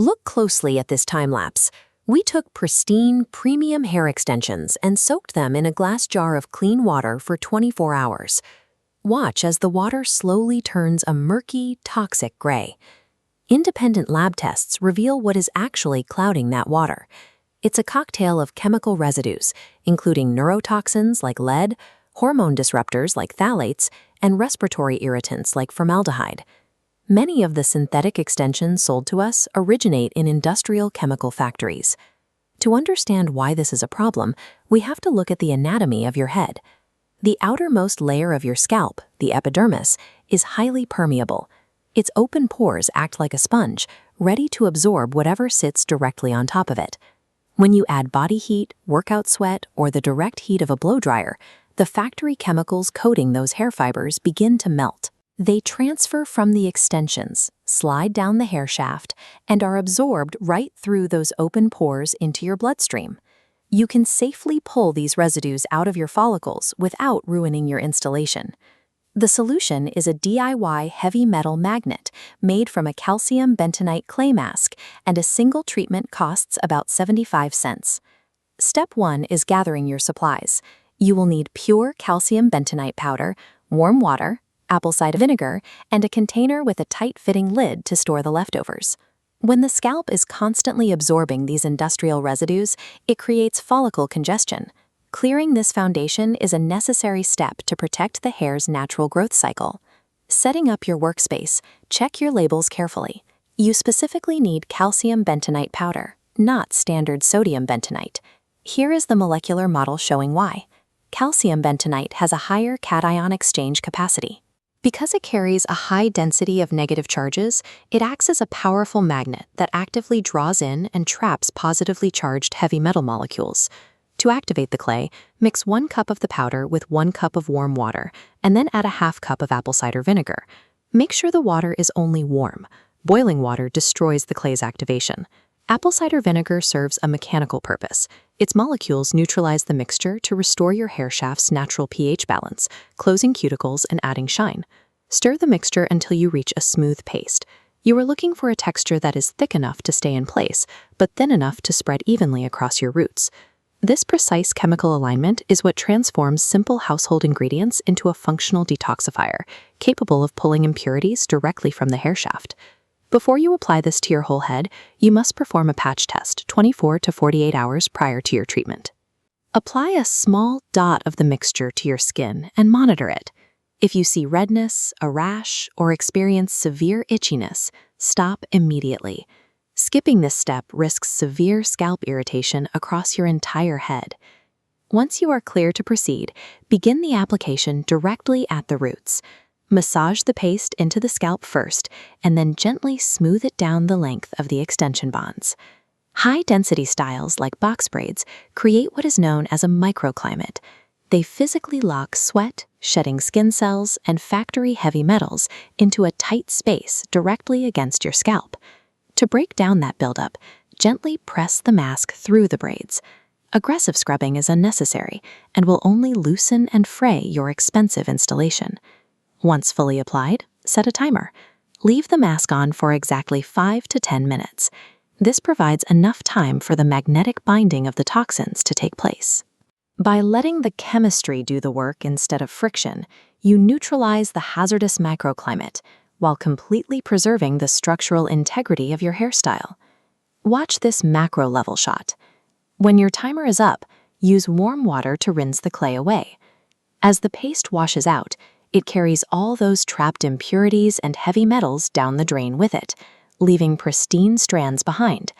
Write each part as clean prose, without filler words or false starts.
Look closely at this time lapse. We took pristine, premium hair extensions and soaked them in a glass jar of clean water for 24 hours. Watch as the water slowly turns a murky, toxic gray. Independent lab tests reveal what is actually clouding that water. It's a cocktail of chemical residues, including neurotoxins like lead, hormone disruptors like phthalates, and respiratory irritants like formaldehyde. Many of the synthetic extensions sold to us originate in industrial chemical factories. To understand why this is a problem, we have to look at the anatomy of your head. The outermost layer of your scalp, the epidermis, is highly permeable. Its open pores act like a sponge, ready to absorb whatever sits directly on top of it. When you add body heat, workout sweat, or the direct heat of a blow dryer, the factory chemicals coating those hair fibers begin to melt. They transfer from the extensions, slide down the hair shaft, and are absorbed right through those open pores into your bloodstream. You can safely pull these residues out of your follicles without ruining your installation. The solution is a DIY heavy metal magnet made from a calcium bentonite clay mask, and a single treatment costs about 75 cents. Step 1 is gathering your supplies. You will need pure calcium bentonite powder, warm water, apple cider vinegar, and a container with a tight-fitting lid to store the leftovers. When the scalp is constantly absorbing these industrial residues, it creates follicle congestion. Clearing this foundation is a necessary step to protect the hair's natural growth cycle. Setting up your workspace, check your labels carefully. You specifically need calcium bentonite powder, not standard sodium bentonite. Here is the molecular model showing why. Calcium bentonite has a higher cation exchange capacity. Because it carries a high density of negative charges, it acts as a powerful magnet that actively draws in and traps positively charged heavy metal molecules. To activate the clay, mix 1 cup of the powder with 1 cup of warm water, and then add a half cup of apple cider vinegar. Make sure the water is only warm. Boiling water destroys the clay's activation. Apple cider vinegar serves a mechanical purpose. Its molecules neutralize the mixture to restore your hair shaft's natural pH balance, closing cuticles and adding shine. Stir the mixture until you reach a smooth paste. You are looking for a texture that is thick enough to stay in place, but thin enough to spread evenly across your roots. This precise chemical alignment is what transforms simple household ingredients into a functional detoxifier, capable of pulling impurities directly from the hair shaft. Before you apply this to your whole head, you must perform a patch test 24 to 48 hours prior to your treatment. Apply a small dot of the mixture to your skin and monitor it. If you see redness, a rash, or experience severe itchiness, stop immediately. Skipping this step risks severe scalp irritation across your entire head. Once you are clear to proceed, begin the application directly at the roots. Massage the paste into the scalp first, and then gently smooth it down the length of the extension bonds. High-density styles like box braids create what is known as a microclimate. They physically lock sweat, shedding skin cells, and factory heavy metals into a tight space directly against your scalp. To break down that buildup, gently press the mask through the braids. Aggressive scrubbing is unnecessary and will only loosen and fray your expensive installation. Once fully applied, set a timer. Leave the mask on for exactly 5 to 10 minutes. This provides enough time for the magnetic binding of the toxins to take place. By letting the chemistry do the work instead of friction, you neutralize the hazardous microclimate while completely preserving the structural integrity of your hairstyle. Watch this macro-level shot. When your timer is up, use warm water to rinse the clay away. As the paste washes out, it carries all those trapped impurities and heavy metals down the drain with it, leaving pristine strands behind.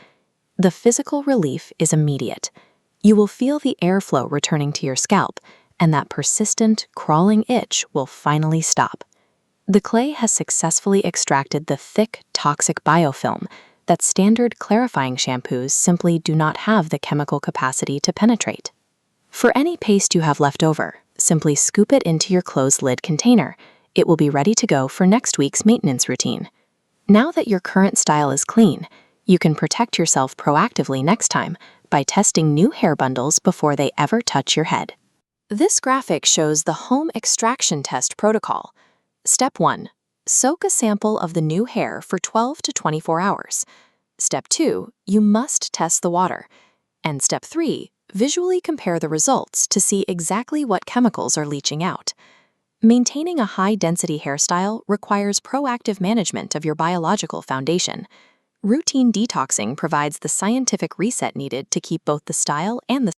The physical relief is immediate. You will feel the airflow returning to your scalp, and that persistent, crawling itch will finally stop. The clay has successfully extracted the thick, toxic biofilm that standard clarifying shampoos simply do not have the chemical capacity to penetrate. For any paste you have left over, simply scoop it into your closed lid container. It will be ready to go for next week's maintenance routine. Now that your current style is clean, you can protect yourself proactively next time by testing new hair bundles before they ever touch your head. This graphic shows the home extraction test protocol. Step 1. Soak a sample of the new hair for 12 to 24 hours. Step 2, you must test the water. And Step 3, visually compare the results to see exactly what chemicals are leaching out. Maintaining a high-density hairstyle requires proactive management of your biological foundation. Routine detoxing provides the scientific reset needed to keep both the style and the